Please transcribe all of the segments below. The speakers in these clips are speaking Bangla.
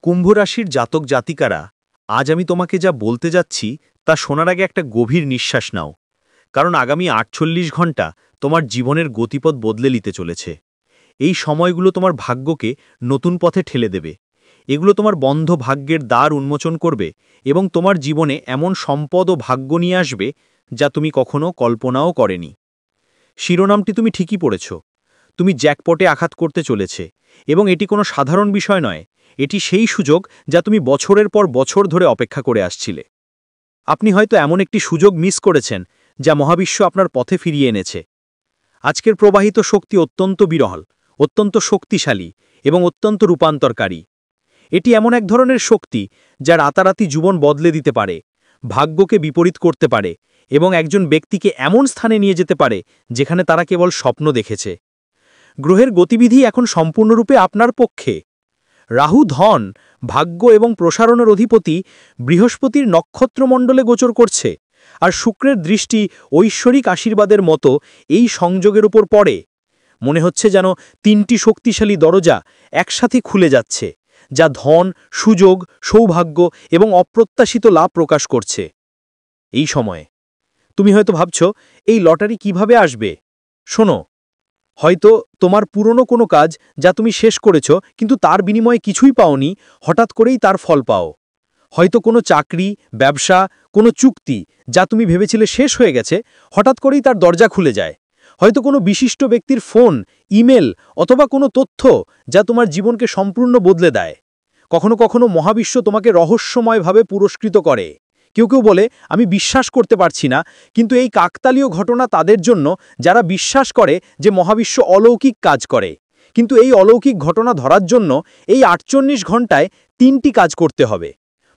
কুম্ভ রাশির জাতক জাতিকারা, আজ আমি তোমাকে যা বলতে যাচ্ছি তা শোনার আগে একটা গভীর নিঃশ্বাস নাও, কারণ আগামী ৪৮ ঘণ্টা তোমার জীবনের গতিপথ বদলে নিতে চলেছে। এই সময়গুলো তোমার ভাগ্যকে নতুন পথে ঠেলে দেবে। এগুলো তোমার বন্ধ ভাগ্যের দ্বার উন্মোচন করবে এবং তোমার জীবনে এমন সম্পদ ও ভাগ্য নিয়ে আসবে যা তুমি কখনো কল্পনাও করেনি। শিরোনামটি তুমি ঠিকই পড়েছ। তুমি জ্যাকপটে আঘাত করতে চলেছে, এবং এটি কোনো সাধারণ বিষয় নয়। এটি সেই সুযোগ যা তুমি বছরের পর বছর ধরে অপেক্ষা করে আসছিলে। আপনি হয়তো এমন একটি সুযোগ মিস করেছেন যা মহাবিশ্ব আপনার পথে ফিরিয়ে এনেছে। আজকের প্রবাহিত শক্তি অত্যন্ত বিরল, অত্যন্ত শক্তিশালী এবং অত্যন্ত রূপান্তরকারী। এটি এমন এক ধরনের শক্তি যা রাতারাতি জীবন বদলে দিতে পারে, ভাগ্যকে বিপরীত করতে পারে এবং একজন ব্যক্তিকে এমন স্থানে নিয়ে যেতে পারে যেখানে তারা কেবল স্বপ্ন দেখেছে। গ্রহের গতিবিধি এখন সম্পূর্ণরূপে আপনার পক্ষে। রাহু ধন, ভাগ্য এবং প্রসারণের অধিপতি বৃহস্পতির নক্ষত্রমণ্ডলে গোচর করছে, আর শুক্রের দৃষ্টি ঐশ্বরিক আশীর্বাদের মতো এই সংযোগের উপর পড়ে। মনে হচ্ছে যেন ৩টি শক্তিশালী দরজা একসাথে খুলে যাচ্ছে, যা ধন, সুযোগ, সৌভাগ্য এবং অপ্রত্যাশিত লাভ প্রকাশ করছে। এই সময়ে তুমি হয়তো ভাবছ, এই লটারি কিভাবে আসবে? শোনো, হয়তো তোমার পুরনো কোনো কাজ যা তুমি শেষ করেছ কিন্তু তার বিনিময়ে কিছুই পাওনি, হঠাৎ করেই তার ফল পাও। হয়তো কোনো চাকরি, ব্যবসা, কোনো চুক্তি যা তুমি ভেবেছিলে শেষ হয়ে গেছে, হঠাৎ করেই তার দরজা খুলে যায়। হয়তো কোনো বিশিষ্ট ব্যক্তির ফোন, ইমেল অথবা কোনো তথ্য যা তোমার জীবনকে সম্পূর্ণ বদলে দেয়। কখনো কখনো মহাবিশ্ব তোমাকে রহস্যময়ভাবে পুরস্কৃত করে। কেউ কেউ বলে, আমি বিশ্বাস করতে পারছি না, কিন্তু এই কাকতালীয় ঘটনা তাদের জন্য যারা বিশ্বাস করে যে মহাবিশ্ব অলৌকিক কাজ করে। কিন্তু এই অলৌকিক ঘটনা ধরার জন্য এই ৪৮ ঘণ্টায় ৩টি কাজ করতে হবে।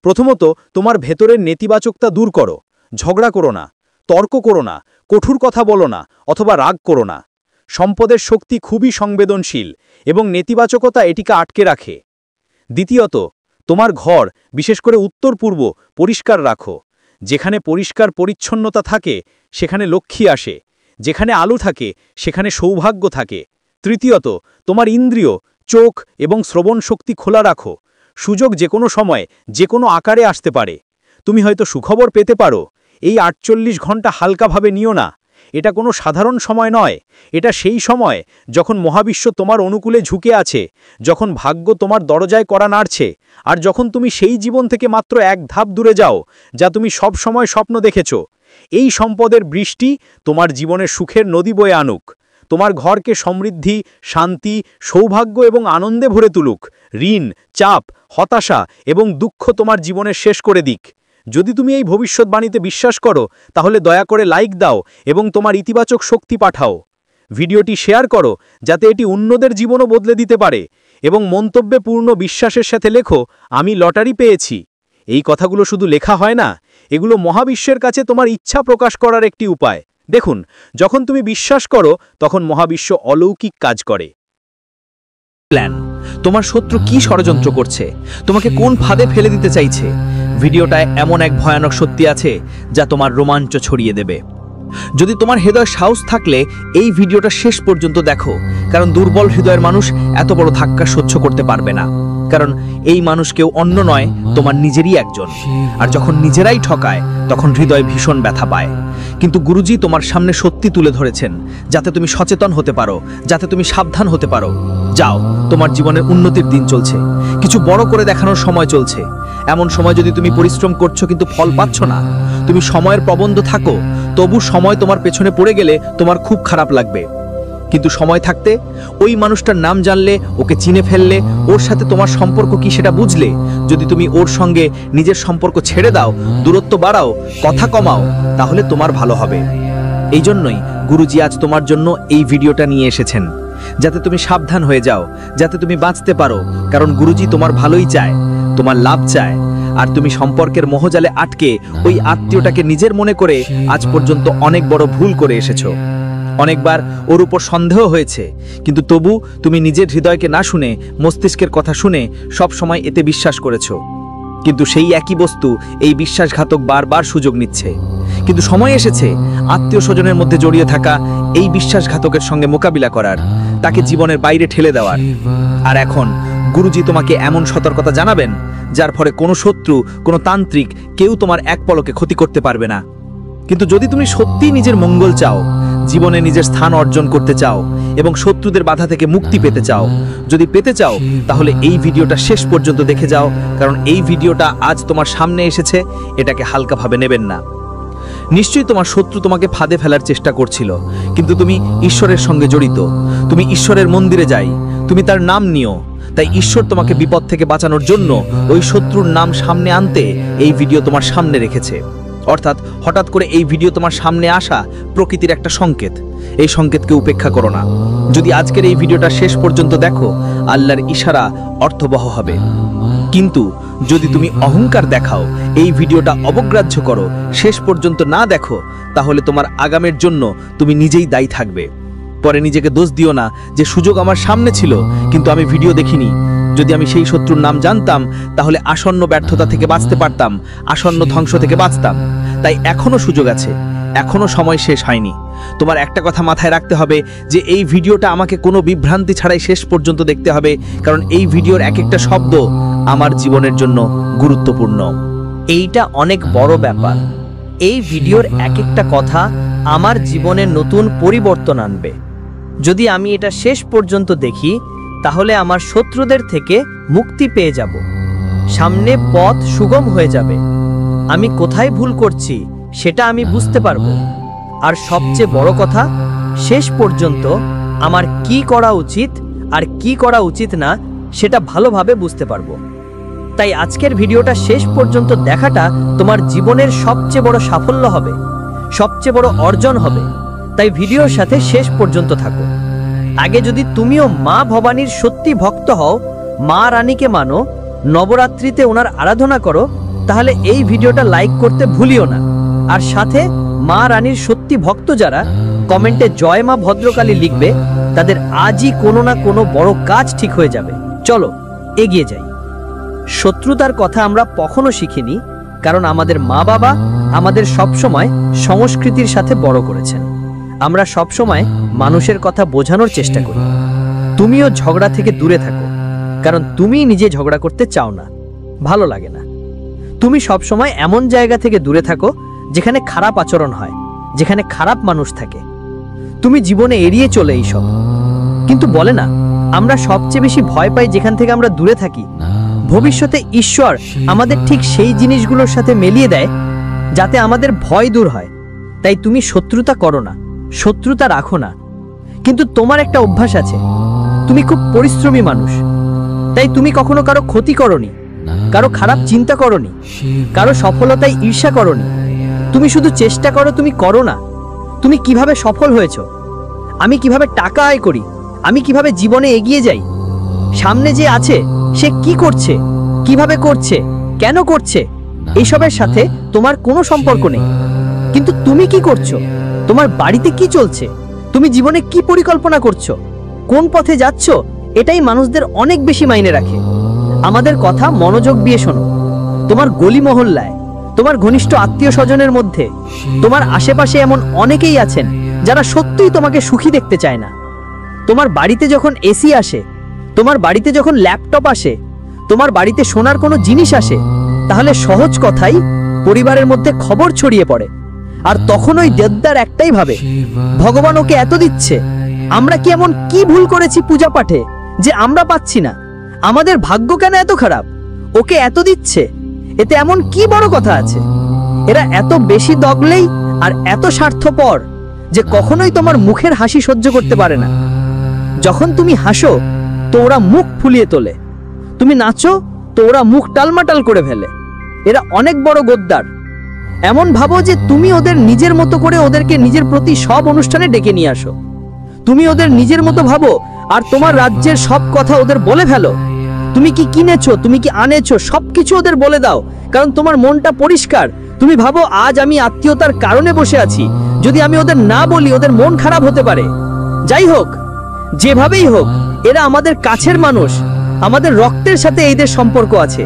প্রথমত, তোমার ভেতরের নেতিবাচকতা দূর করো। ঝগড়া করো না, তর্ক করো না, কঠোর কথা বলো না অথবা রাগ করো না। সম্পদের শক্তি খুবই সংবেদনশীল এবং নেতিবাচকতা এটিকে আটকে রাখে। দ্বিতীয়ত, তোমার ঘর, বিশেষ করে উত্তর পূর্ব, পরিষ্কার রাখো। যেখানে পরিষ্কার পরিচ্ছন্নতা থাকে সেখানে লক্ষ্মী আসে, যেখানে আলো থাকে সেখানে সৌভাগ্য থাকে। তৃতীয়ত, তোমার ইন্দ্রিয়, চোখ এবং শ্রবণ শক্তি খোলা রাখো। সুযোগ যে কোনো সময়, যে কোনো আকারে আসতে পারে। তুমি হয়তো সুখবর পেতে পারো। এই ৪৮ ঘণ্টা হালকাভাবে নিও না। এটা কোনো সাধারণ সময় নয়। এটা সেই সময় যখন মহাবিশ্ব তোমার অনুকূলে ঝুঁকে আছে, যখন ভাগ্য তোমার দরজায় কড়া নাড়ছে, আর যখন তুমি সেই জীবন থেকে মাত্র এক ধাপ দূরে যাও যা তুমি সব সময় স্বপ্ন দেখেছ। এই সম্পদের বৃষ্টি তোমার জীবনে সুখের নদী বয়ে আনুক, তোমার ঘরকে সমৃদ্ধি, শান্তি, সৌভাগ্য এবং আনন্দে ভরে তুলুক। ঋণ, চাপ, হতাশা এবং দুঃখ তোমার জীবনের শেষ করে দিক। যদি তুমি এই ভবিষ্যৎবাণীতে বিশ্বাস করো, তাহলে দয়া করে লাইক দাও এবং তোমার ইতিবাচক শক্তি পাঠাও। ভিডিওটি শেয়ার করো যাতে এটি অন্যদের জীবনও বদলে দিতে পারে, এবং মন্তব্যে পূর্ণ বিশ্বাসের সাথে লেখো, আমি লটারি পেয়েছি। এই কথাগুলো শুধু লেখা হয় না, এগুলো মহাবিশ্বের কাছে তোমার ইচ্ছা প্রকাশ করার একটি উপায়। দেখুন, যখন তুমি বিশ্বাস করো তখন মহাবিশ্ব অলৌকিক কাজ করে। প্ল্যান, তোমার শত্রু কি ষড়যন্ত্র করছে, তোমাকে কোন ফাঁদে ফেলে দিতে চাইছে। ভিডিওটায় এমন এক ভয়ানক সত্যি আছে যা তোমার রোমাঞ্চ ছড়িয়ে দেবে। যদি তোমার হৃদয় সাহস থাকলে এই ভিডিওটা শেষ পর্যন্ত দেখো, কারণ দুর্বল হৃদয়ের মানুষ এত বড় ধাক্কা সহ্য করতে পারবে না। কারণ এই মানুষ কেউ অন্য নয়, তোমার নিজেরই একজন। আর যখন নিজেরাই ঠকায় তখন হৃদয় ভীষণ ব্যথা পায়। কিন্তু গুরুজি তোমার সামনে সত্যি তুলে ধরেছেন যাতে তুমি সচেতন হতে পারো, যাতে তুমি সাবধান হতে পারো। যাও, তোমার জীবনের উন্নতির দিন চলছে, কিছু বড় করে দেখানোর সময় চলছে। এমন সময় যদি তুমি পরিশ্রম করছো কিন্তু ফল পাচ্ছ না, তুমি সময়ের প্রবন্ধ থাকো, তবু সময় তোমার পেছনে পড়ে গেলে তোমার খুব খারাপ লাগবে। কিন্তু সময় থাকতে ওই মানুষটার নাম জানলে, ওকে চিনে ফেললে, ওর সাথে তোমার সম্পর্ক কি সেটা বুঝলে, যদি তুমি ওর সঙ্গে নিজের সম্পর্ক ছেড়ে দাও, দূরত্ব বাড়াও, কথা কমাও, তাহলে তোমার ভালো হবে। এই জন্যই গুরুজি আজ তোমার জন্য এই ভিডিওটা নিয়ে এসেছেন, যাতে তুমি সাবধান হয়ে যাও, যাতে তুমি বাঁচতে পারো। কারণ গুরুজি তোমার ভালোই চায়, তোমার লাভ চায়। আর তুমি সম্পর্কের মোহজালে আটকে ওই আত্মীয়টাকে নিজের মনে করে আজ পর্যন্ত অনেক বড় ভুল করে এসেছো। অনেকবার ওর উপর সন্দেহ হয়েছে, কিন্তু তবু তুমি নিজের হৃদয়কে না শুনে মস্তিষ্কের কথা শুনে সব সময় এতে বিশ্বাস করেছো। কিন্তু সেই একই বস্তু, এই বিশ্বাসঘাতক বারবার সুযোগ নিচ্ছে। কিন্তু সময় এসেছে আত্মীয় স্বজনের মধ্যে জড়িয়ে থাকা এই বিশ্বাসঘাতকের সঙ্গে মোকাবিলা করার, তাকে জীবনের বাইরে ঠেলে দেওয়ার। আর এখন গুরুজি তোমাকে এমন সতর্কতা জানাবেন যার ফলে কোনো শত্রু, কোনো তান্ত্রিক কেউ তোমার এক পলকে ক্ষতি করতে পারবে না। কিন্তু যদি তুমি সত্যিই নিজের মঙ্গল চাও, জীবনে নিজের স্থান অর্জন করতে চাও এবং শত্রুদের বাধা থেকে মুক্তি পেতে চাও, যদি পেতে চাও তাহলে এই ভিডিওটা শেষ পর্যন্ত দেখে যাও, কারণ এই ভিডিওটা আজ তোমার সামনে এসেছে, এটাকে হালকাভাবে নেবেন না। নিশ্চয়ই তোমার শত্রু তোমাকে ফাঁদে ফেলার চেষ্টা করছিল, কিন্তু তুমি ঈশ্বরের সঙ্গে জড়িত, তুমি ঈশ্বরের মন্দিরে যাই, তুমি তার নাম নিও, তাই ঈশ্বর তোমাকে বিপদ থেকে বাঁচানোর জন্য ওই শত্রুর নাম সামনে আনতে এই ভিডিও তোমার সামনে রেখেছে। অর্থাৎ হঠাৎ করে এই ভিডিও তোমার সামনে আসা প্রকৃতির একটা সংকেত। এই সংকেতকে উপেক্ষা করো না। যদি আজকের এই ভিডিওটা শেষ পর্যন্ত দেখো, আল্লাহর ইশারা অর্থবহ হবে। কিন্তু যদি তুমি অহংকার দেখাও, এই ভিডিওটা অবগ্রাহ্য করো, শেষ পর্যন্ত না দেখো, তাহলে তোমার আগামের জন্য তুমি নিজেই দায়ী থাকবে। পরে নিজেকে দোষ দিও না যে সুযোগ আমার সামনে ছিল কিন্তু আমি ভিডিও দেখিনি। যদি আমি সেই শত্রুর নাম জানতাম তাহলে আসন্ন ব্যর্থতা থেকে বাঁচতে পারতাম, আসন্ন ধ্বংস থেকে বাঁচতাম। তাই এখনো সুযোগ আছে, এখনো সময় শেষ হয়নি। তোমার একটা কথা মাথায় রাখতে হবে যে এই ভিডিওটা আমাকে কোনো বিভ্রান্তি ছাড়াই শেষ পর্যন্ত দেখতে হবে, কারণ এই ভিডিওর এক একটা শব্দ আমার জীবনের জন্য গুরুত্বপূর্ণ। এইটা অনেক বড় ব্যাপার। এই ভিডিওর এক একটা কথা আমার জীবনে নতুন পরিবর্তন আনবে। যদি আমি এটা শেষ পর্যন্ত দেখি তাহলে আমার শত্রুদের থেকে মুক্তি পেয়ে যাব, সামনে পথ সুগম হয়ে যাবে, আমি কোথায় ভুল করছি সেটা আমি বুঝতে পারবো। আর সবচেয়ে বড় কথা, শেষ পর্যন্ত আমার কি করা উচিত আর কি করা উচিত না সেটা ভালোভাবে বুঝতে পারবো। তাই আজকের ভিডিওটা শেষ পর্যন্ত দেখাটা তোমার জীবনের সবচেয়ে বড় সাফল্য হবে, সবচেয়ে বড় অর্জন হবে। তাই ভিডিওর সাথে শেষ পর্যন্ত থাকো। আগে যদি তুমিও মা ভবানীর সত্যি ভক্ত হও, মা রানীকে মানো, নবরাত্রিতে ওনার আরাধনা করো, তাহলে এই ভিডিওটা লাইক করতে ভুলিও না। আর সাথে মা রানীর সত্যি ভক্ত যারা কমেন্টে জয় মা ভদ্রকালী লিখবে, তাদের আজই কোনো না কোনো বড় কাজ ঠিক হয়ে যাবে। চলো এগিয়ে যাই। শত্রুতার কথা আমরা কখনো শিখিনি, কারণ আমাদের মা বাবা আমাদের সবসময় সংস্কৃতির সাথে বড় করেছেন। আমরা সবসময় মানুষের কথা বোঝানোর চেষ্টা করি। তুমিও ঝগড়া থেকে দূরে থাকো, কারণ তুমি নিজে ঝগড়া করতে চাও না, ভালো লাগে না। তুমি সবসময় এমন জায়গা থেকে দূরে থাকো যেখানে খারাপ আচরণ হয়, যেখানে খারাপ মানুষ থাকে। তুমি জীবনে এড়িয়ে চলে এইসব। কিন্তু বলে না, আমরা সবচেয়ে বেশি ভয় পাই যেখান থেকে আমরা দূরে থাকি। ভবিষ্যতে ঈশ্বর আমাদের ঠিক সেই জিনিসগুলোর সাথে মিলিয়ে দেয় যাতে আমাদের ভয় দূর হয়। তাই তুমি শত্রুতা করো না, শত্রুতা রাখো না। কিন্তু তোমার একটা অভ্যাস আছে, তুমি খুব পরিশ্রমী মানুষ। তাই তুমি কখনো কারো ক্ষতি করনি, কারো খারাপ চিন্তা করনি, কারো সফলতায় ঈর্ষা করনি। তুমি শুধু চেষ্টা করো, তুমি করো না তুমি কিভাবে সফল হয়েছো, আমি কিভাবে টাকা আয় করি, আমি কিভাবে জীবনে এগিয়ে যাই। সামনে যে আছে সে কি করছে, কিভাবে করছে, কেন করছে, এইসবের সাথে তোমার কোনো সম্পর্ক নেই। কিন্তু তুমি কি করছো, তোমার বাড়িতে কি চলছে, তুমি জীবনে কি পরিকল্পনা করছো, কোন পথে যাচ্ছ, এটাই মানুষদের অনেক বেশি মাইনে রাখে। আমাদের কথা মনোযোগ দিয়ে শোনো। তোমার গলি মহল্লায়, তোমার ঘনিষ্ঠ আত্মীয় স্বজনের মধ্যে, তোমার আশেপাশে এমন অনেকেই আছেন যারা সত্যিই তোমাকে সুখী দেখতে চায় না। তোমার বাড়িতে যখন এসি আসে, তোমার বাড়িতে যখন ল্যাপটপ আসে, তোমার বাড়িতে সোনার কোনো জিনিস আসে, তাহলে সহজ কথাই পরিবারের মধ্যে খবর ছড়িয়ে পড়ে। আর তখন ওই দেবদার একটাই ভাবে, ভগবান ওকে এত দিচ্ছে, আমরা কি এমন কি ভুল করেছি পূজা পাঠে যে আমরা পাচ্ছি না, আমাদের ভাগ্য কেন এত খারাপ, ওকে এত দিচ্ছে, এতে এমন কি বড় কথা আছে। এরা এত বেশি দগলেই আর এত স্বার্থপর যে কখনোই তোমার মুখের হাসি সহ্য করতে পারে না। যখন তুমি হাসো তো ওরা মুখ ফুলিয়ে তোলে, তুমি নাচো তো ওরা মুখ টালমাটাল করে ফেলে। এরা অনেক বড় গদ্দার। এমন ভাবো যে তুমি ওদের নিজের মতো করে ওদেরকে নিজের প্রতি সব অনুষ্ঠানে ডেকে নিয়ে আসো। তুমি ওদের নিজের মতো ভাবো আর তোমার রাজ্যের সব কথা ওদের বলে ফেলো। তুমি কি কিনেছো, তুমি কি আনেছো, সবকিছু ওদের বলে দাও, কারণ তোমার মনটা পরিষ্কার। তুমি ভাবো আজ আমি আত্মীয়তার কারণে বসে আছি, যদি আমি ওদের না বলি ওদের মন খারাপ হতে পারে। যাই হোক, যেভাবেই হোক, এরা আমাদের কাছের মানুষ, আমাদের রক্তের সাথে এইদের সম্পর্ক আছে।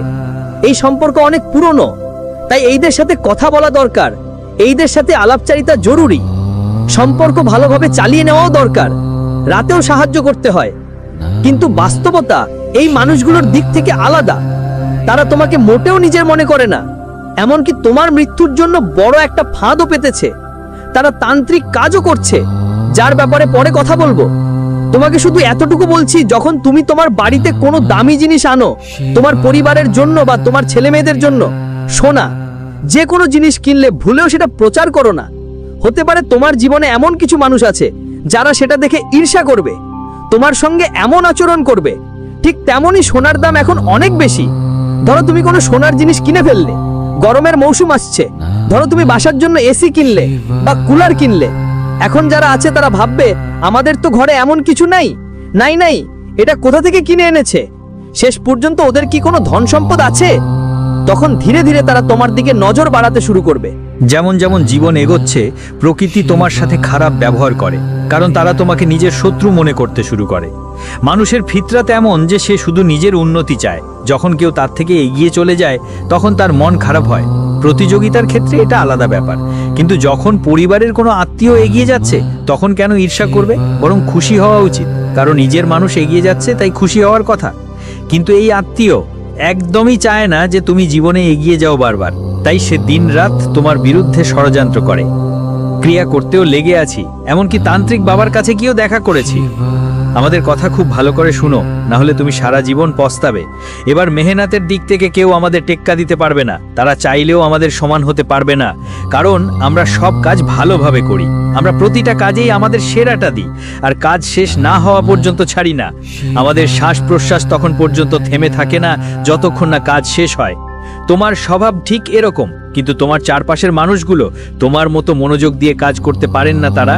এই সম্পর্ক অনেক পুরনো, তাই এইদের সাথে কথা বলা দরকার, এইদের সাথে আলাপচারিতা জরুরি। সম্পর্ক ভালোভাবে চালিয়ে নেওয়াও দরকার, রাতেও সাহায্য করতে হয়। কিন্তু বাস্তবতা এই মানুষগুলোর দিক থেকে আলাদা। তারা তোমাকে মোটেও নিজের মনে করে না, এমনকি তোমার মৃত্যুর জন্য বড় একটা ফাঁদও পেতেছে। তারা তান্ত্রিক কাজও করছে, যার ব্যাপারে পরে কথা বলবো। তোমাকে শুধু এতটুকু বলছি, যখন তুমি তোমার বাড়িতে কোনো দামি জিনিস আনো তোমার পরিবারের জন্য বা তোমার ছেলে মেয়েদের জন্য, সোনা যে কোনো জিনিস কিনলে ভুলেও সেটা প্রচার করো না। হতে পারে তোমার জীবনে এমন কিছু মানুষ আছে যারা সেটা দেখে ঈর্ষা করবে, তোমার সঙ্গে এমন আচরণ করবে। ঠিক তেমনই সোনার দাম এখন অনেক বেশি। ধরো তুমি কোনো সোনার জিনিস কিনে ফেললে, গরমের মৌসুম আসছে, ধরো তুমি বাসার জন্য এসি কিনলে বা কুলার কিনলে। এখন যারা আছে তারা ভাববে আমাদের তো ঘরে এমন কিছু নাই, নাই নাই, এটা কোথা থেকে কিনে এনেছে? শেষ পর্যন্ত ওদের কি কোনো ধন সম্পদ আছে? তখন ধীরে ধীরে তারা তোমার দিকে নজর বাড়াতে শুরু করবে। যেমন যেমন জীবন এগোচ্ছে, প্রকৃতি তোমার সাথে খারাপ ব্যবহার করে, কারণ তারা তোমাকে নিজের শত্রু মনে করতে শুরু করে। মানুষের ফিতরাত এমন যে সে শুধু নিজের উন্নতি চায়। যখন কেউ তার থেকে এগিয়ে চলে যায় তখন তার মন খারাপ হয়। প্রতিযোগিতার ক্ষেত্রে এটা আলাদা ব্যাপার, কিন্তু যখন পরিবারের কোনো আত্মীয় এগিয়ে যাচ্ছে তখন কেন ঈর্ষা করবে? বরং খুশি হওয়া উচিত, কারণ নিজের মানুষ এগিয়ে যাচ্ছে তাই খুশি হওয়ার কথা। কিন্তু এই আত্মীয় একদমই চায় না যে তুমি জীবনে এগিয়ে যাও বারবার, তাই সে দিনরাত তোমার বিরুদ্ধে ষড়যন্ত্র করে। ক্রিয়া করতেও লেগে আছি, এমনকি তান্ত্রিক বাবার কাছে গিয়েও দেখা করেছি। আমাদের কথা খুব ভালো করে শুনো, না হলে তুমি সারা জীবন পস্তাবে। এবার মেহনতের দিক থেকে কেউ আমাদের টেক্কা দিতে পারবে না, তারা চাইলেও আমাদের সমান হতে পারবে না, কারণ আমরা সব কাজ ভালোভাবে করি। আমরা প্রতিটা কাজেই আমাদের সেরাটা দিই, আর কাজ শেষ না হওয়া পর্যন্ত ছাড়ি না। আমাদের শ্বাস প্রশ্বাস তখন পর্যন্ত থেমে থাকে না যতক্ষণ না কাজ শেষ হয়। তোমার স্বভাব ঠিক এরকম, কিন্তু তোমার চারপাশের মানুষগুলো তোমার মতো মনোযোগ দিয়ে কাজ করতে পারেন না। তারা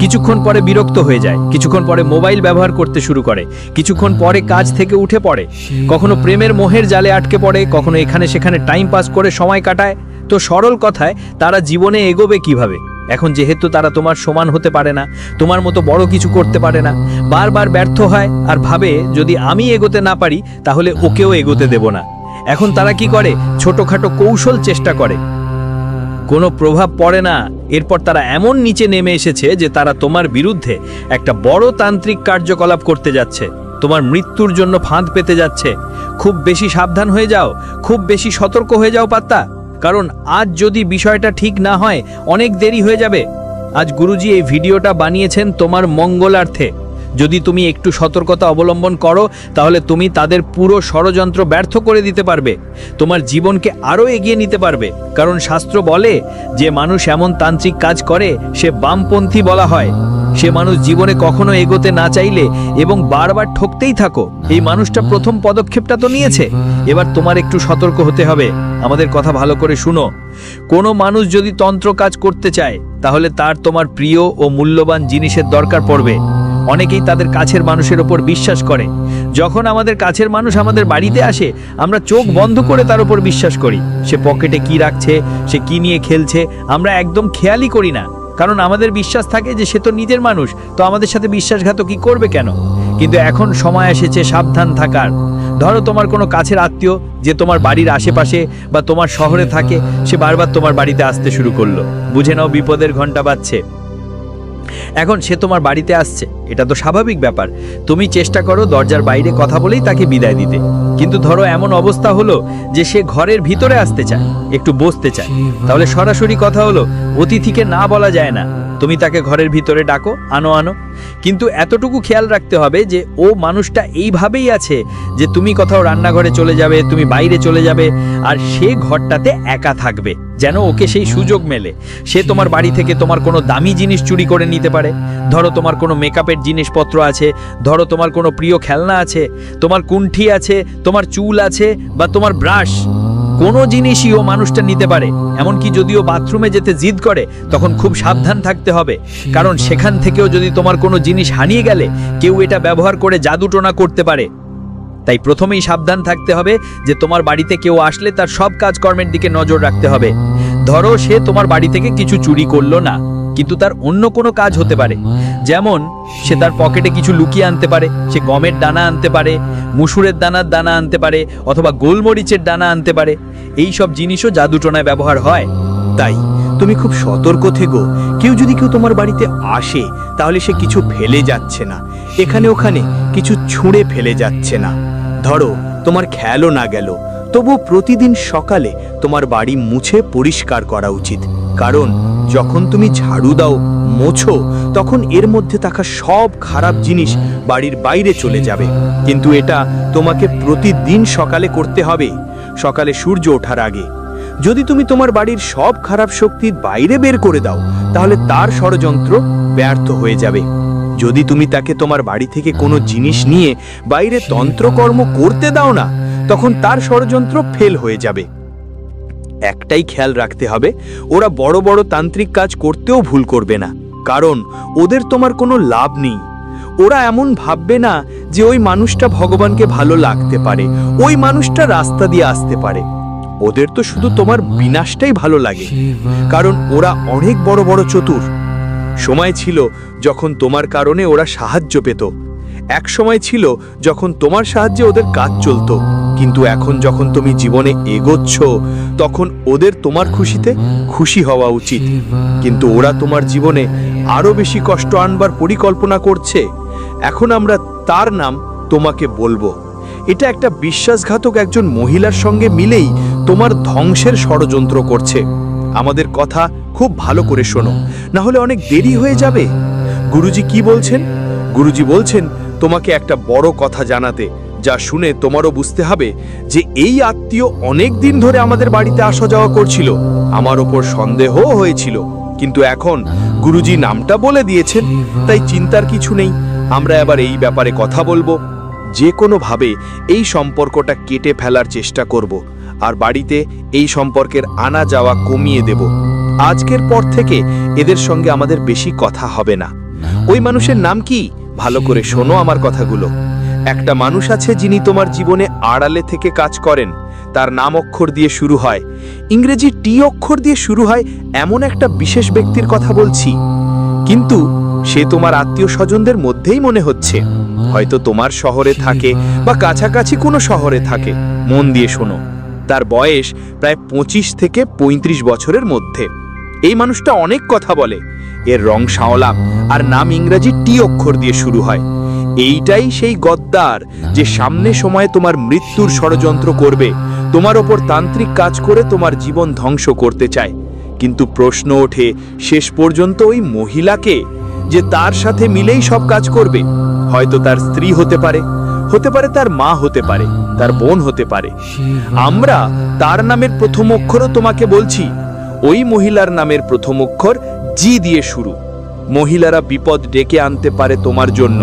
কিছুক্ষণ পরে বিরক্ত হয়ে যায়, কিছুক্ষণ পরে মোবাইল ব্যবহার করতে শুরু করে, কিছুক্ষণ পরে কাজ থেকে উঠে পড়ে, কখনো প্রেমের মোহের জালে আটকে পড়ে, কখনো এখানে সেখানে টাইম পাস করে সময় কাটায়। তো সরল কথায়, তারা জীবনে এগোবে কিভাবে? এখন যেহেতু তারা তোমার সমান হতে পারে না, তোমার মতো বড় কিছু করতে পারে না, বারবার ব্যর্থ হয় আর ভাবে যদি আমি এগোতে না পারি তাহলে ওকেও এগোতে দেব না। এখন তারা কি করে? ছোটখাটো কৌশল চেষ্টা করে, কোনো প্রভাব পড়ে না। এরপর তারা এমন নিচে নেমে এসেছে যে তারা তোমার বিরুদ্ধে একটা বড় তান্ত্রিক কার্যকলাপ করতে যাচ্ছে, তোমার মৃত্যুর জন্য ফাঁদ পেতে যাচ্ছে। খুব বেশি সাবধান হয়ে যাও, খুব বেশি সতর্ক হয়ে যাও পাত্তা, কারণ আজ যদি বিষয়টা ঠিক না হয় অনেক দেরি হয়ে যাবে। আজ গুরুজি এই ভিডিওটা বানিয়েছেন তোমার মঙ্গলার্থে। যদি তুমি একটু সতর্কতা অবলম্বন করো তাহলে তুমি তাদের পুরো ষড়যন্ত্র ব্যর্থ করে দিতে পারবে, তোমার জীবনকে আরও এগিয়ে নিতে পারবে। কারণ শাস্ত্র বলে যে মানুষ এমন তান্ত্রিক কাজ করে সে বামপন্থী বলা হয়। সে মানুষ জীবনে কখনো এগোতে না চাইলে এবং বারবার ঠকতেই থাকো। এই মানুষটা প্রথম পদক্ষেপটা তো নিয়েছে, এবার তোমার একটু সতর্ক হতে হবে। আমাদের কথা ভালো করে শুনো। কোনো মানুষ যদি তন্ত্র কাজ করতে চায় তাহলে তার তোমার প্রিয় ও মূল্যবান জিনিসের দরকার পড়বে। অনেকেই তাদের কাছের মানুষের ওপর বিশ্বাস করে। যখন আমাদের কাছের মানুষ আমাদের বাড়িতে আসে আমরা চোখ বন্ধ করে তার উপর বিশ্বাস করি। সে পকেটে কি রাখছে, সে কি নিয়ে খেলছে, আমরা একদম খেয়ালই করি না, কারণ আমাদের বিশ্বাস থাকে যে সে তো নিজের মানুষ, তো আমাদের সাথে বিশ্বাসঘাতকই করবে কেন? কিন্তু এখন সময় এসেছে সাবধান থাকার। ধরো তোমার কোনো কাছের আত্মীয় যে তোমার বাড়ির আশেপাশে বা তোমার শহরে থাকে, সে বারবার তোমার বাড়িতে আসতে শুরু করলো। বুঝে নাও বিপদের ঘন্টা বাজছে। এখন সে তোমার বাড়িতে আসছে, এটা তো স্বাভাবিক ব্যাপার। তুমি চেষ্টা করো দরজার বাইরে কথা বলেই তাকে বিদায় দিতে। কিন্তু ধরো এমন অবস্থা হলো যে সে ঘরের ভিতরে আসতে চায়, একটু বসতে চায়, তাহলে সরাসরি কথা হলো অতিথিকে না বলা যায় না। তুমি তাকে ঘরের ভিতরে ডাকো, আনো আনো। কিন্তু এতটুকু খেয়াল রাখতে হবে যে ও মানুষটা এইভাবেই আছে যে তুমি কোথাও রান্নাঘরে চলে যাবে, তুমি বাইরে চলে যাবে, আর সে ঘরটাতে একা থাকবে, যেন ওকে সেই সুযোগ মেলে। সে তোমার বাড়ি থেকে তোমার কোনো দামি জিনিস চুরি করে নিতে পারে। ধরো তোমার কোনো মেকআপের জিনিসপত্র আছে, ধরো তোমার কোনো প্রিয় খেলনা আছে, তোমার কুণ্ঠি আছে, তোমার চুল আছে, বা তোমার ব্রাশ। কোনো জিনিসই ও মানুষটা নিতে পারে। এমনকি যদিও বাথরুমে যেতে জিদ করে তখন খুব সাবধান থাকতে হবে, কারণ সেখান থেকেও যদি তোমার কোনো জিনিস হারিয়ে গেলে কেউ এটা ব্যবহার করে জাদুটোনা করতে পারে। তাই প্রথমেই সাবধান থাকতে হবে যে তোমার বাড়িতে কেউ আসলে তার সব কাজকর্মের দিকে নজর রাখতে হবে। ধরো সে তোমার বাড়ি থেকে কিছু চুরি করলো না, কিন্তু তার অন্য কোনো কাজ হতে পারে। যেমন সে তার পকেটে কিছু লুকিয়ে আনতে পারে, সে গমের দানা আনতে পারে, মুসুরের দানার দানা আনতে পারে, অথবা গোলমরিচের দানা আনতে পারে। এই সব জিনিসও জাদুটোনায় ব্যবহার হয়। তাই তুমি খুব সতর্ক থেকো। কেউ তোমার বাড়িতে আসে তাহলে সে কিছু ফেলে যাচ্ছে না, এখানে ওখানে কিছু ছুঁড়ে ফেলে যাচ্ছে না। ধরো তোমার খেয়ালও না গেল, তবু প্রতিদিন সকালে তোমার বাড়ি মুছে পরিষ্কার করা উচিত। কারণ যখন তুমি ঝাড়ু দাও, মোছো, তখন এর মধ্যে থাকা সব খারাপ জিনিস বাড়ির বাইরে চলে যাবে। কিন্তু এটা তোমাকে প্রতিদিন সকালে করতে হবে, সকালে সূর্য ওঠার আগে। যদি তুমি তোমার বাড়ির সব খারাপ শক্তি বাইরে বের করে দাও, তাহলে তার ষড়যন্ত্র ব্যর্থ হয়ে যাবে। যদি তুমি তাকে তোমার বাড়ি থেকে কোনো জিনিস নিয়ে বাইরে তন্ত্রকর্ম করতে দাও না, তখন তার ষড়যন্ত্র ফেল হয়ে যাবে। একটাই খেয়াল রাখতে হবে, ওরা বড় বড় তান্ত্রিক কাজ করতেও ভুল করবে না, কারণ ওদের তোমার কোনো লাভ নেই। ওরা এমন ভাববে না যে ওই মানুষটা ভগবানকে ভালো লাগতে পারে, ওই মানুষটা রাস্তা দিয়ে আসতে পারে। ওদের তো শুধু তোমার বিনাশটাই ভালো লাগে, কারণ ওরা অনেক বড় বড় চতুর। সময় ছিল যখন তোমার কারণে ওরা সাহায্য পেত, এক সময় ছিল যখন তোমার সাহায্যে ওদের কাজ চলতো। কিন্তু এখন যখন তুমি জীবনে এগোচ্ছ, তখন ওদের তোমার খুশিতে খুশি হওয়া উচিত। কিন্তু ওরা তোমার জীবনে আরো বেশি কষ্ট আনবার পরিকল্পনা করছে। এখন আমরা তার নাম তোমাকে বলবো। এটা একটা বিশ্বাসঘাতক একজন মহিলার সঙ্গে মিলেই তোমার ধ্বংসের ষড়যন্ত্র করছে। আমাদের কথা খুব ভালো করে শোনো, না হলে অনেক দেরি হয়ে যাবে। গুরুজি কি বলছেন? গুরুজি বলছেন তোমাকে একটা বড় কথা জানাতে, যা শুনে তোমারও বুঝতে হবে যে এই আত্মীয় অনেক দিন ধরে আমাদের বাড়িতে আসা যাওয়া করছিল। আমার ওপর সন্দেহ হয়েছিল, কিন্তু এখন গুরুজি নামটা বলে দিয়েছেন, তাই চিন্তার কিছু নেই। আমরা এবার এই ব্যাপারে কথা বলবো। যে কোনোভাবে এই সম্পর্কটা কেটে ফেলার চেষ্টা করব, আর বাড়িতে এই সম্পর্কের আনা যাওয়া কমিয়ে দেব। আজকের পর থেকে এদের সঙ্গে আমাদের বেশি কথা হবে না। ওই মানুষের নাম কি? ভালো করে শোনো আমার কথাগুলো। একটা মানুষ আছে যিনি তোমার জীবনে আড়ালে থেকে কাজ করেন। তার নাম অক্ষর দিয়ে শুরু হয়, ইংরেজি টি অক্ষর দিয়ে শুরু হয়। এমন একটা বিশেষ ব্যক্তির কথা বলছি, কিন্তু সে তোমার আত্মীয় স্বজনদের মধ্যেই মনে হচ্ছে। হয়তো তোমার শহরে থাকে বা কাছাকাছি কোনো শহরে থাকে। মন দিয়ে শোনো, তার বয়স প্রায় 25 থেকে 35 বছরের মধ্যে। এই মানুষটা অনেক কথা বলে, এর রং শাওলা, আর নাম ইংরেজি টি অক্ষর দিয়ে শুরু হয়। এইটাই সেই গদ্দার যে সামনে সময়ে তোমার মৃত্যুর ষড়যন্ত্র করবে, তোমার ওপর তান্ত্রিক কাজ করে তোমার জীবন ধ্বংস করতে চায়। কিন্তু প্রশ্ন ওঠে, শেষ পর্যন্ত ওই মহিলাকে যে তার সাথে মিলেই সব কাজ করবে। হয়তো তার স্ত্রী হতে পারে, হতে পারে তার মা, হতে পারে তার বোন, হতে পারে। আমরা তার নামের প্রথম অক্ষরও তোমাকে বলছি। ওই মহিলার নামের প্রথম অক্ষর জি দিয়ে শুরু। মহিলারা বিপদ ডেকে আনতে পারে তোমার জন্য,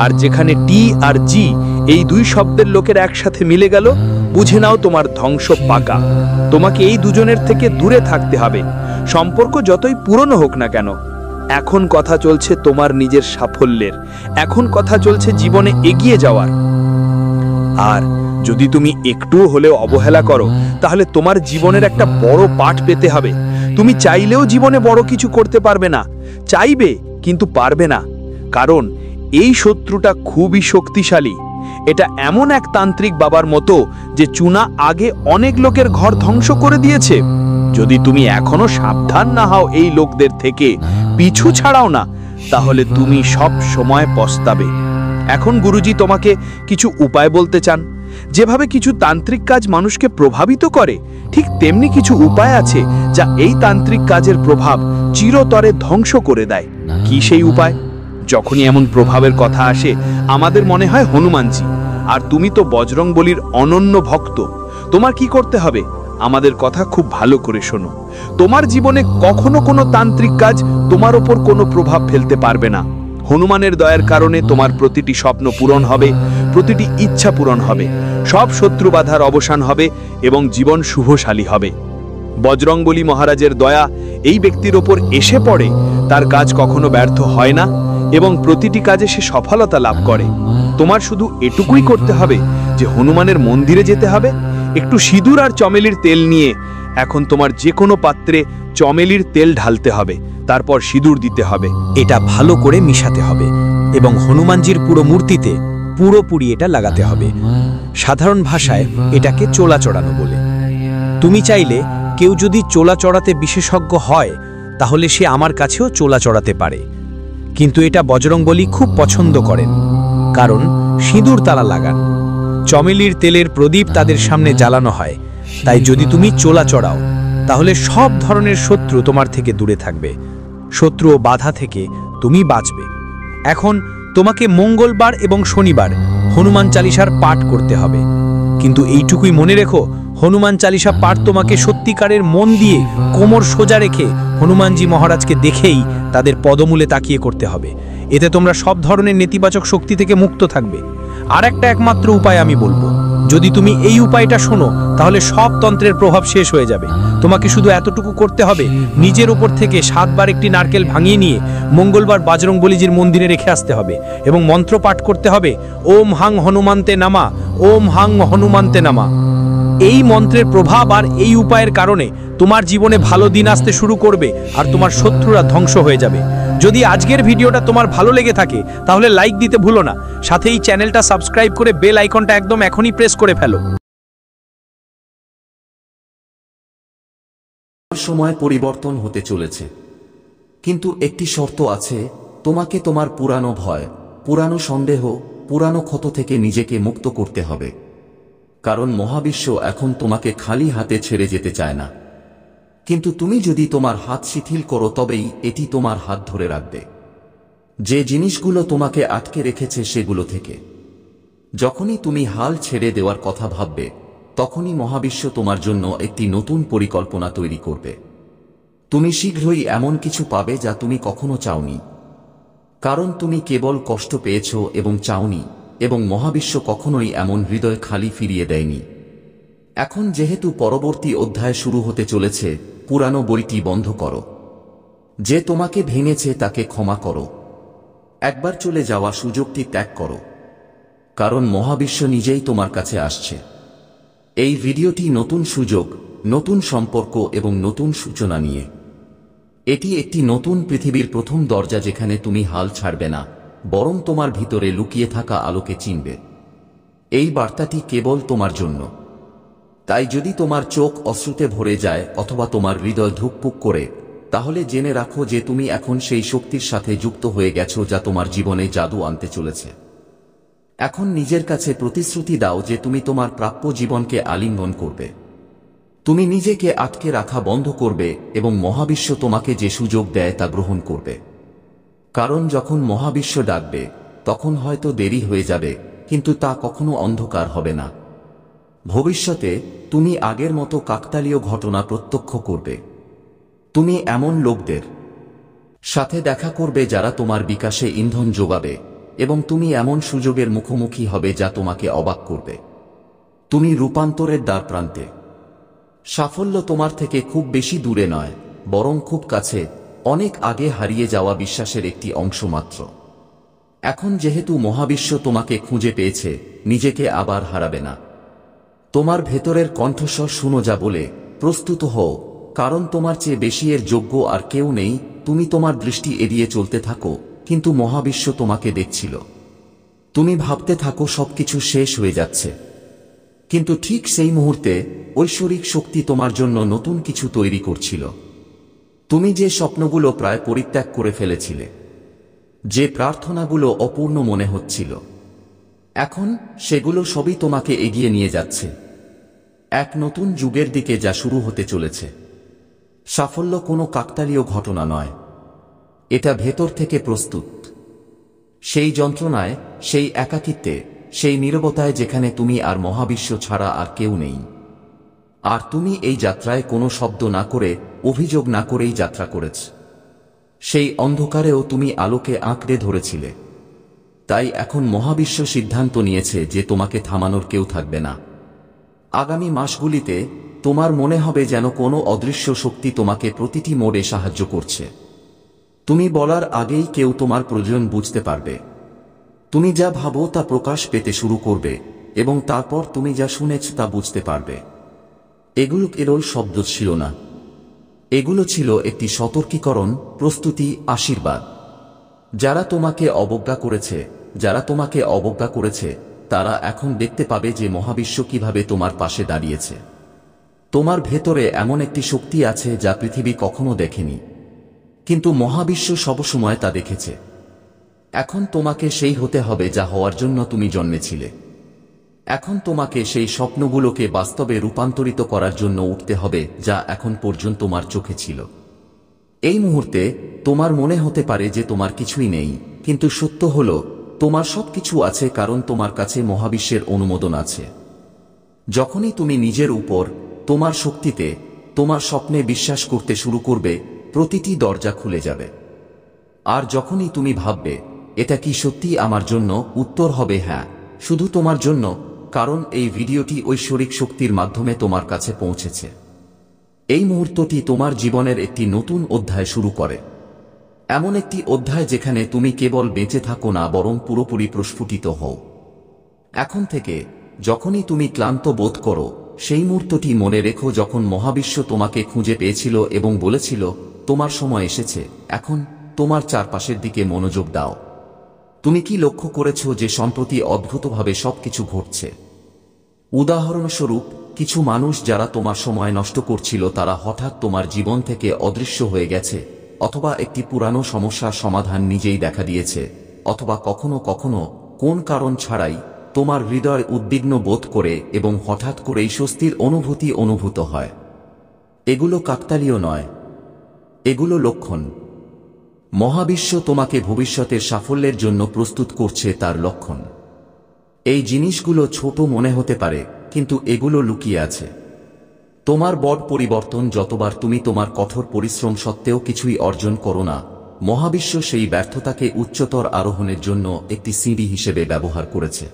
আর যেখানে টি আর জি এই দুই শব্দের লোকের একসাথে মিলে গেল, বুঝে নাও তোমার ধ্বংস পাকা। তোমাকে এই দুজনের থেকে দূরে থাকতে হবে, সম্পর্ক যতই পুরনো হোক না কেন। এখন কথা চলছে তোমার নিজের সাফল্যের, এখন কথা চলছে জীবনে এগিয়ে যাওয়ার। আর যদি তুমি একটুও হলেও অবহেলা করো, তাহলে তোমার জীবনের একটা বড় পাঠ পেতে হবে। তুমি চাইলেও জীবনে বড় কিছু করতে পারবে না, চাইবে কিন্তু পারবে না, কারণ এই শত্রুটা খুবই শক্তিশালী। এটা এমন এক তান্ত্রিক বাবার মতো যে চুনা আগে অনেক লোকের ঘর ধ্বংস করে দিয়েছে। যদি তুমি এখনো সাবধান না হও এই লোকদের থেকে, পিছু ছাড়াও না, তাহলে তুমি সব সময় পস্তাবে। এখন গুরুজি তোমাকে কিছু উপায় বলতে চান। যেভাবে কিছু তান্ত্রিক কাজ মানুষকে প্রভাবিত করে, ঠিক তেমনি কিছু উপায় আছে যা এই তান্ত্রিক কাজের প্রভাব চিরতরে ধ্বংস করে দেয়। কি সেই উপায়? যখনই এমন প্রভাবের কথা আসে, আমাদের মনে হয় হনুমানজি, আর তুমি তো বজরংবলীর অনন্য ভক্ত। তোমার কি করতে হবে? আমাদের কথা খুব ভালো করে শোনো। তোমার জীবনে কখনো কোনো তান্ত্রিক কাজ তোমার ওপর কোনো প্রভাব ফেলতে পারবে না। হনুমানের দয়ার কারণে তোমার প্রতিটি স্বপ্ন পূরণ হবে, প্রতিটি ইচ্ছা পূরণ হবে, সব শত্রু বাধার অবসান হবে এবং জীবন শুভশালী হবে। বজরংবলী মহারাজের দয়া এই ব্যক্তির ওপর এসে পড়ে, তার কাজ কখনো ব্যর্থ হয় না এবং প্রতিটি কাজে সে সফলতা লাভ করে। তোমার শুধু এটুকুই করতে হবে যে হনুমানের মন্দিরে যেতে হবে, একটু সিঁদুর আর চমেলির তেল নিয়ে এখন তোমার যে কোনো পাত্রে চমেলির তেল ঢালতে হবে, তারপর সিঁদুর দিতে হবে। এটা ভালো করে মিশাতে হবে এবং হনুমানজির পুরো মূর্তিতে পুরোপুরি এটা লাগাতে হবে। সাধারণ ভাষায় এটাকে চোলা চড়ানো বলে। তুমি চাইলে কেউ যদি চোলা চড়াতে বিশেষজ্ঞ হয়, তাহলে সে আমার কাছেও চোলা চড়াতে পারে। কিন্তু এটা বজরংবলী খুব পছন্দ করেন, কারণ সিঁদুর তারা লাগান। চমেলির তেলের প্রদীপ তাদের সামনে জ্বালানো হয়। তাই যদি তুমি চোলা চড়াও, তাহলে সব ধরনের শত্রু তোমার থেকে দূরে থাকবে, শত্রু ও বাধা থেকে তুমি বাঁচবে। এখন তোমাকে মঙ্গলবার এবং শনিবার হনুমান চালিসার পাঠ করতে হবে। কিন্তু এইটুকুই মনে রেখো, হনুমান চালিসা পাঠ তোমাকে সত্যিকারের মন দিয়ে কোমর সোজা রেখে হনুমানজি মহারাজকে দেখেই তাদের পদমূলে তাকিয়ে করতে হবে। এতে তোমরা সব ধরনের নেতিবাচক শক্তি থেকে মুক্ত থাকবে। আর একটা একমাত্র উপায় আমি বলবো, যদি তুমি এই উপায়টা শোনো তাহলে সব তন্ত্রের প্রভাব শেষ হয়ে যাবে। তোমাকে শুধু এতটুকু করতে হবে, নিজের উপর থেকে 7 বার একটি নারকেল ভাঙিয়ে নিয়ে মঙ্গলবার বজরংবলীজির মন্দিরে রেখে আসতে হবে এবং মন্ত্র পাঠ করতে হবে, ওম হাং হনুমান্তে নামা, ওম হাং হনুমান্তে নামা। এই মন্ত্রের প্রভাব আর এই উপায়ের কারণে তোমার জীবনে ভালো দিন আসতে শুরু করবে আর তোমার শত্রুরা ধ্বংস হয়ে যাবে। যদি আজকের ভিডিওটা তোমার ভালো লেগে থাকে তাহলে লাইক দিতে ভুলো না, সাথে এই চ্যানেলটা সাবস্ক্রাইব করে বেল আইকনটা একদম এখনই প্রেস করে ফেলো। সময় পরিবর্তন হতে চলেছে, কিন্তু একটি শর্ত আছে। তোমাকে তোমার পুরানো ভয়, পুরানো সন্দেহ, পুরানো ক্ষত থেকে নিজেকে মুক্ত করতে হবে। কারণ মহাবিশ্ব এখন তোমাকে খালি হাতে ছেড়ে যেতে চায় না। কিন্তু তুমি যদি তোমার হাত শিথিল করো তবেই এটি তোমার হাত ধরে রাখবে যে জিনিসগুলো তোমাকে আটকে রেখেছে সেগুলো থেকে। যখনই তুমি হাল ছেড়ে দেওয়ার কথা ভাববে, তখনই মহাবিশ্ব তোমার জন্য একটি নতুন পরিকল্পনা তৈরি করবে। তুমি শীঘ্রই এমন কিছু পাবে যা তুমি কখনো চাওনি, কারণ তুমি কেবল কষ্ট পেয়েছ এবং চাওনি, এবং মহাবিশ্ব কখনোই এমন হৃদয় খালি ফিরিয়ে দেয়নি। এখন যেহেতু পরবর্তী অধ্যায় শুরু হতে চলেছে, পুরানো বইটি বন্ধ করো। যে তোমাকে ভেঙেছে তাকে ক্ষমা করো। একবার চলে যাওয়া সুযোগটি ত্যাগ করো, কারণ মহাবিশ্ব নিজেই তোমার কাছে আসছে। এই ভিডিওটি নতুন সুযোগ, নতুন সম্পর্ক এবং নতুন সূচনা নিয়ে। এটি একটি নতুন পৃথিবীর প্রথম দরজা, যেখানে তুমি হাল ছাড়বে না, বরং তোমার ভিতরে লুকিয়ে থাকা আলোকে চিনবে। এই বার্তাটি কেবল তোমার জন্য। তাই যদি তোমার চোখ অশ্রুতে ভরে যায় অথবা তোমার হৃদয় ধুকপুক করে, তাহলে জেনে রাখো যে তুমি এখন সেই শক্তির সাথে যুক্ত হয়ে গেছো যা তোমার জীবনে জাদু আনতে চলেছে। এখন নিজের কাছে প্রতিশ্রুতি দাও যে তুমি তোমার প্রাপ্য জীবনকে আলিঙ্গন করবে। তুমি নিজেকে আটকে রাখা বন্ধ করবে এবং মহাবিশ্ব তোমাকে যে সুযোগ দেয় তা গ্রহণ করবে। কারণ যখন মহাবিশ্ব ডাকবে তখন হয়তো দেরি হয়ে যাবে, কিন্তু তা কখনো অন্ধকার হবে না। ভবিষ্যতে তুমি আগের মতো কাকতালীয় ঘটনা প্রত্যক্ষ করবে। তুমি এমন লোকদের সাথে দেখা করবে যারা তোমার বিকাশে ইন্ধন যোগাবে, এবং তুমি এমন সুযোগের মুখোমুখি হবে যা তোমাকে অবাক করবে। তুমি রূপান্তরের দ্বার প্রান্তে। সাফল্য তোমার থেকে খুব বেশি দূরে নয়, বরং খুব কাছে, অনেক আগে হারিয়ে যাওয়া বিশ্বাসের একটি অংশ মাত্র। এখন যেহেতু মহাবিশ্ব তোমাকে খুঁজে পেয়েছে, নিজেকে আবার হারাবে না। তোমার ভেতরের কণ্ঠস্বর শুনো যা বলে, প্রস্তুত হও, কারণ তোমার চেয়ে বেশি এর যোগ্য আর কেউ নেই। তুমি তোমার দৃষ্টি এড়িয়ে চলতে থাকো, কিন্তু মহাবিশ্ব তোমাকে দেখছিল। তুমি ভাবতে থাকো সবকিছু শেষ হয়ে যাচ্ছে, কিন্তু ঠিক সেই মুহূর্তে ঐশ্বরিক শক্তি তোমার জন্য নতুন কিছু তৈরি করছিল। তুমি যে স্বপ্নগুলো প্রায় পরিত্যাগ করে ফেলেছিলে, যে প্রার্থনাগুলো অপূর্ণ মনে হচ্ছিল, এখন সেগুলো সবই তোমাকে এগিয়ে নিয়ে যাচ্ছে এক নতুন যুগের দিকে যা শুরু হতে চলেছে। সাফল্য কোনো কাকতালীয় ঘটনা নয়, এটা ভেতর থেকে প্রস্তুত। সেই যন্ত্রণায়, সেই একাকিত্বে, সেই নীরবতায় যেখানে তুমি আর মহাবিশ্ব ছাড়া আর কেউ নেই। আর তুমি এই যাত্রায় কোনো শব্দ না করে, অভিযোগ না করেই যাত্রা করেছ। সেই অন্ধকারেও তুমি আলোকে আঁকড়ে ধরেছিলে। তাই এখন মহাবিশ্ব সিদ্ধান্ত নিয়েছে যে তোমাকে থামানোর কেউ থাকবে না। আগামী মাসগুলিতে তোমার মনে হবে যেন কোনো অদৃশ্য শক্তি তোমাকে প্রতিটি মোড়ে সাহায্য করছে। তুমি বলার আগেই কেউ তোমার প্রয়োজন বুঝতে পারবে। তুমি যা ভাবো তা প্রকাশ পেতে শুরু করবে, এবং তারপর তুমি যা শুনেছ তা বুঝতে পারবে। এগুলো কেবল শব্দ ছিল না, এগুলো ছিল একটি সতর্কীকরণ, প্রস্তুতি, আশীর্বাদ। যারা তোমাকে অবজ্ঞা করেছে তারা এখন দেখতে পাবে যে মহাবিশ্ব কিভাবে তোমার পাশে দাঁড়িয়েছে। তোমার ভেতরে এমন একটি শক্তি আছে যা পৃথিবী কখনো দেখেনি, কিন্তু মহাবিশ্ব সবসময় তা দেখেছে। এখন তোমাকে সেই হতে হবে যা হওয়ার জন্য তুমি জন্মেছিলে। এখন তোমাকে সেই স্বপ্নগুলোকে বাস্তবে রূপান্তরিত করার জন্য উঠতে হবে যা এখন পর্যন্ত তোমার চোখে ছিল। এই মুহূর্তে তোমার মনে হতে পারে যে তোমার কিছুই নেই, কিন্তু সত্য হলো তোমার সবকিছু আছে, কারণ তোমার কাছে মহাবিশ্বের অনুমোদন আছে। যখনই তুমি নিজের উপর, তোমার শক্তিতে, তোমার স্বপ্নে বিশ্বাস করতে শুরু করবে, প্রতিটি দরজা খুলে যাবে। আর যখনই তুমি ভাববে এটা কি সত্যি আমার জন্য, উত্তর হবে হ্যাঁ, শুধু তোমার জন্য, কারণ এই ভিডিওটি ঐশ্বরিক শক্তির মাধ্যমে তোমার কাছে পৌঁছেছে। এই মুহূর্তটি তোমার জীবনের একটি নতুন অধ্যায় শুরু করে, এমন একটি অধ্যায় যেখানে তুমি কেবল বেঁচে থাকো না, বরং পুরোপুরি প্রস্ফুটিত হও। এখন থেকে যখনই তুমি ক্লান্ত বোধ করো, সেই মুহূর্তটি মনে রেখো যখন মহাবিশ্ব তোমাকে খুঁজে পেয়েছিল এবং বলেছিল তোমার সময় এসেছে। এখন তোমার চারপাশের দিকে মনোযোগ দাও। তুমি কি লক্ষ্য করেছো যে সম্প্রতি অদ্ভুতভাবে সবকিছু ঘটছে? উদাহরণস্বরূপ, কিছু মানুষ যারা তোমার সময় নষ্ট করছিল তারা হঠাৎ তোমার জীবন থেকে অদৃশ্য হয়ে গেছে, অথবা একটি পুরানো সমস্যার সমাধান নিজেই দেখা দিয়েছে, অথবা কখনো কখনো কোন কারণ ছাড়াই তোমার হৃদয় উদ্বিগ্ন বোধ করে এবং হঠাৎ করেই স্বস্তির অনুভূতি অনুভূত হয়। এগুলো কাকতালীয় নয়, এগুলো লক্ষণ। মহাবিশ্ব তোমাকে ভবিষ্যতের সাফল্যের জন্য প্রস্তুত করছে, তার লক্ষণ। এই জিনিসগুলো ছোট মনে হতে পারে, কিন্তু এগুলো লুকিয়ে আছে। তোমার বড় পরিবর্তন যতবার তুমি তোমার কঠোর পরিশ্রম সত্ত্বেও কিছুই অর্জন করো না, মহাবিশ্ব সেই ব্যর্থতাকে উচ্চতর আরোহণের জন্য একটি সিঁড়ি হিসেবে ব্যবহার করেছে।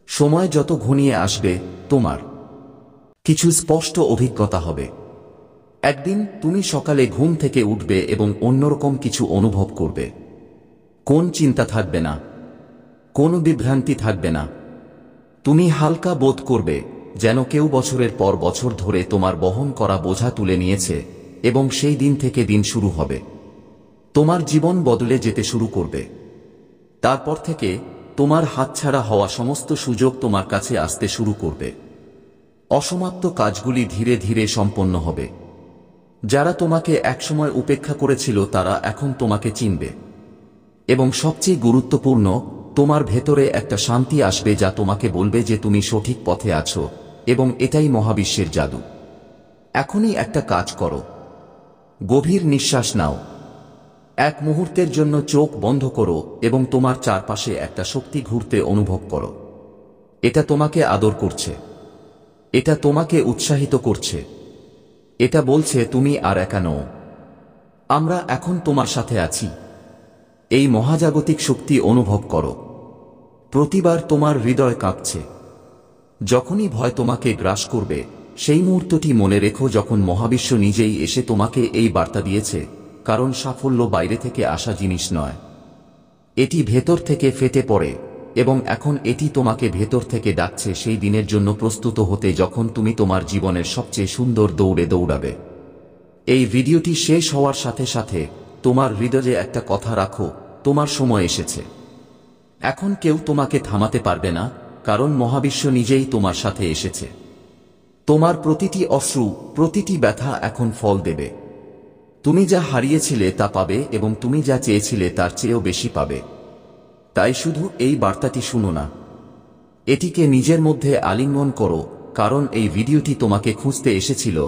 সময় যত ঘনিয়ে আসবে, তোমার কিছু স্পষ্ট অভিজ্ঞতা হবে। একদিন তুমি সকালে ঘুম থেকে উঠবে এবং অন্যরকম কিছু অনুভব করবে। কোন চিন্তা থাকবে না, কোনো বিভ্রান্তি থাকবে না। তুমি হালকা বোধ করবে, যেন কেউ বছরের পর বছর ধরে তোমার বহন করা বোঝা তুলে নিয়েছে, এবং সেই দিন থেকে দিন শুরু হবে। তোমার জীবন বদলে যেতে শুরু করবে। তারপর থেকে তোমার হাতছাড়া হওয়া সমস্ত সুযোগ তোমার কাছে আসতে শুরু করবে। অসমাপ্ত কাজগুলি ধীরে ধীরে সম্পন্ন হবে। যারা তোমাকে একসময় উপেক্ষা করেছিল তারা এখন তোমাকে চিনবে। এবং সবচেয়ে গুরুত্বপূর্ণ, তোমার ভেতরে একটা শান্তি আসবে যা তোমাকে বলবে যে তুমি সঠিক পথে আছো, এবং এটাই মহাবিশ্বের জাদু। এখনই একটা কাজ করো, গভীর নিঃশ্বাস নাও। এক মুহূর্তের জন্য চোখ বন্ধ করো এবং তোমার চারপাশে একটা শক্তি ঘুরতে অনুভব করো। এটা তোমাকে আদর করছে, এটা তোমাকে উৎসাহিত করছে, এটা বলছে তুমি আর একা নও, আমরা এখন তোমার সাথে আছি। এই মহাজাগতিক শক্তি অনুভব করো। প্রতিবার তোমার হৃদয় কাঁপছে। যখনই ভয় তোমাকে গ্রাস করবে, সেই মুহূর্তটি মনে রেখো যখন মহাবিশ্ব নিজেই এসে তোমাকে এই বার্তা দিয়েছে, কারণ সাফল্য বাইরে থেকে আসা জিনিস নয়, এটি ভেতর থেকে ফেটে পড়ে, এবং এখন এটি তোমাকে ভেতর থেকে ডাকছে সেই দিনের জন্য প্রস্তুত হতে যখন তুমি তোমার জীবনের সবচেয়ে সুন্দর দৌড়ে দৌড়াবে। এই ভিডিওটি শেষ হওয়ার সাথে সাথে তোমার হৃদয়ে একটা কথা রাখো, তোমার সময় এসেছে। এখন কেউ তোমাকে থামাতে পারবে না, কারণ মহাবিশ্ব নিজেই তোমার সাথে এসেছে। তোমার প্রতিটি অশ্রু, প্রতিটি ব্যথা এখন ফল দেবে। তুমি যা হারিয়েছিলে তা পাবে, এবং তুমি যা চেয়েছিলে তার চেয়েও বেশি পাবে। তাই শুধু এই বার্তাটি শুনো না, এটিকে নিজের মধ্যে আলিঙ্গন করো, কারণ এই ভিডিওটি তোমাকে খুঁজতে এসেছিল,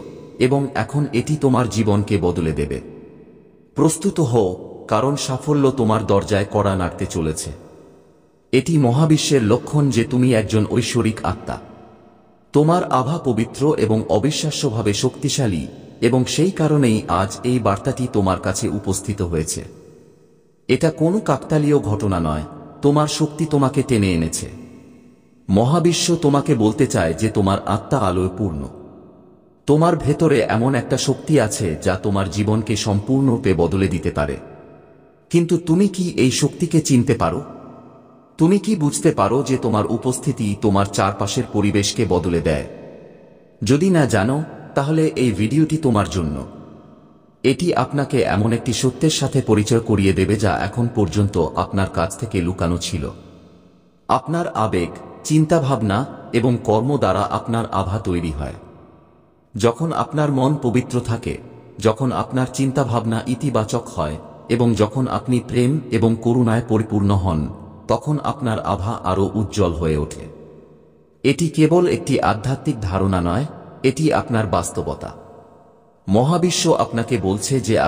এবং এখন এটি তোমার জীবনকে বদলে দেবে। প্রস্তুত হও, কারণ সাফল্য তোমার দরজায় কড়া নাড়তে চলেছে। এটি মহাবিশ্বের লক্ষণ যে তুমি একজন ঐশ্বরিক আত্মা। তোমার আভা পবিত্র এবং অবিশ্বাস্যভাবে শক্তিশালী, এবং সেই কারণেই আজ এই বার্তাটি তোমার কাছে উপস্থিত হয়েছে। এটা কোনো কাকতালীয় ঘটনা নয়, তোমার শক্তি তোমাকে টেনে এনেছে। মহাবিশ্ব তোমাকে বলতে চায় যে তোমার আত্মা আলোয় পূর্ণ। তোমার ভেতরে এমন একটা শক্তি আছে যা তোমার জীবনকে সম্পূর্ণরূপে বদলে দিতে পারে। কিন্তু তুমি কি এই শক্তিকে চিনতে পারো? তুমি কি বুঝতে পারো যে তোমার উপস্থিতি তোমার চারপাশের পরিবেশকে বদলে দেয়? যদি না জানো, তাহলে এই ভিডিওটি তোমার জন্য। এটি আপনাকে এমন একটি সত্যের সাথে পরিচয় করিয়ে দেবে যা এখন পর্যন্ত আপনার কাছ থেকে লুকানো ছিল। আপনার আবেগ, চিন্তাভাবনা এবং কর্ম দ্বারা আপনার আভা তৈরি হয়। যখন আপনার মন পবিত্র থাকে, যখন আপনার চিন্তাভাবনা ইতিবাচক হয়, এবং যখন আপনি প্রেম এবং করুণায় পরিপূর্ণ হন, তখন আপনার আভা আরও উজ্জ্বল হয়ে ওঠে। এটি কেবল একটি আধ্যাত্মিক ধারণা নয়, এটি আপনার বাস্তবতা। মহাবিশ্ব আপনাকে বলছে যে